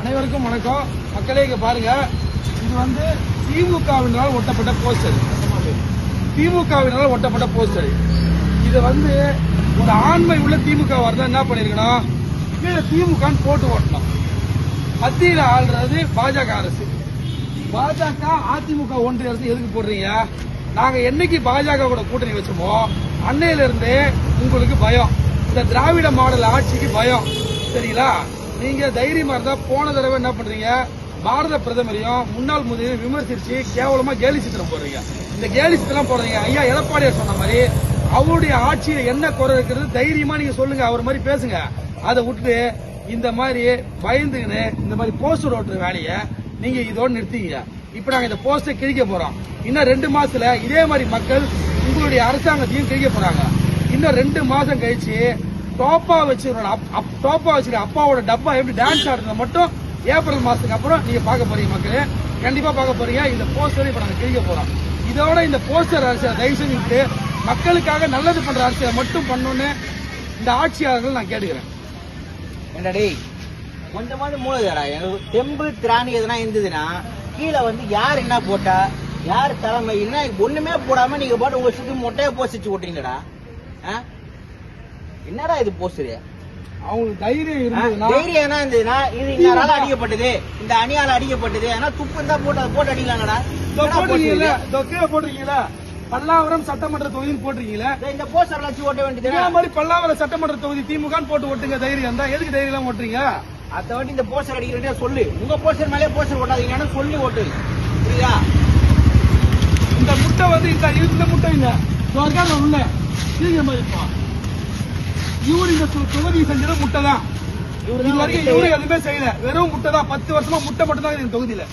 அனைவருக்கும் வணக்கம். மக்களே இங்க பாருங்க, இது வந்து திமுகவினால் ஒட்டப்பட்ட போஸ்டர். திமுகவினால் ஒட்டப்பட்ட போஸ்டர். இது வந்து ஒரு ஆண்மை உள்ள திமுக வரதான் என்ன பண்ணிருக்கணும், கீழே திமுக போட்டு ஓட்டணும். மத்தியில் ஆள்றது பாஜக அரசு. பாஜக அதிமுக ஒன்றிய அரசு எதுக்கு போடுறீங்க? நாங்க என்னைக்கு பாஜக கூட கூட்டணி வச்சோமோ அன்னையில இருந்தே உங்களுக்கு பயம். இந்த திராவிட மாடல் ஆட்சிக்கு பயம். சரிங்களா? நீங்க தைரியமா இருந்தா போன தடவை என்ன பண்றீங்க, பாரத பிரதமரையும் முன்னாள் முதல்வரையும் விமர்சிச்சு கேவலமா கேலி சித்திரம் போடுறீங்க. இந்த கேலி சித்திரம் போடுறீங்க. ஐயா எடப்பாடியார் சொன்ன மாதிரி அவருடைய ஆட்சியில என்ன குறை இருக்கிறது தைரியமா நீங்க சொல்லுங்க, அவர் மாதிரி பேசுங்க. அதை விட்டு இந்த மாதிரி பயந்துன்னு இந்த மாதிரி போஸ்டர் ஓட்டுற வேலையை நீங்க இதோட நிறுத்திங்க. இப்ப நாங்க இந்த போஸ்டர் கிழிக்க போறோம். இன்னும் 2 மாசத்துல இதே மாதிரி மக்கள் உங்களுடைய அரசாங்கத்தையும் கிழிக்க போறாங்க. இன்னும் 2 மாசம் கழிச்சு டோப்பா வச்சிருக்க அப்பாவோட டப்பா எப்படி டான்ஸ் ஆடுறத மட்டும் ஏப்ரல் மாசத்துக்கு அப்புறம் நீங்க பார்க்க போறீங்க. மக்களே கண்டிப்பா பார்க்க போறீங்க. இந்த போஸ்டர் இப்ப நாங்க கிழிக்க போறோம். இதோட இந்த போஸ்டர் அரசியலை தயவு செஞ்சுட்டு மக்களுக்காக நல்லது பண்ற அரசியலை மட்டும் பண்ணணும்னு இந்த ஆட்சியாளர்கள் நான் கேட்டுக்கிறேன். என்னடே கொஞ்சமாவது மூலதரா தெம்பு திராணி எதுனா இருந்ததுன்னா கீழே வந்து யார் என்ன போட்டா யார் தலைமை என்ன ஒண்ணுமே போடாம நீங்க பாட்டு உங்க சுத்தி மொட்டையா போஸ்ட் ஓட்டுறீங்கடா. என்னடா இது போஸ்டர்? அவங்களுக்கு தைரியம் இருந்ததுன்னா இது இன்னால அடிக்கப்பட்டது, இந்த அணியால அடிக்கப்பட்டது, ஆனா துப்பு இருந்தா போட்டு அடிக்கலாங்கடா. போட்டிருக்கீங்களா? பல்லாவரம் சட்டமன்ற தொகுதின்னு போட்டிருக்கீங்களா? இந்த போஸ்டர் வச்சு ஓட்ட வேண்டியது மாதிரி பல்லாவரம் சட்டமன்ற தொகுதி திமுக போட்டு ஓட்டுங்க. தைரியம் தான். எதுக்கு தைரியம் எல்லாம் ஓட்டுறீங்க? அதை வாட்டி இந்த போஸ்டர் அடிக்கிறதே சொல்லு. உங்க போஸ்டர் மேலே போஸ்டர் ஓட்டாதீங்கன்னு சொல்லி ஓட்டு. புரியுதா? இந்த முட்டை வந்து இந்த முட்டை இல்ல உள்ள இவரு இந்த தொகுதி செஞ்சது முட்டை தான். இது வரைக்கும் இவரு எதுவுமே செய்யல. வெறும் முட்டை தான். 10 வருஷமா முட்டை மட்டும் தான் இந்த தொகுதியில.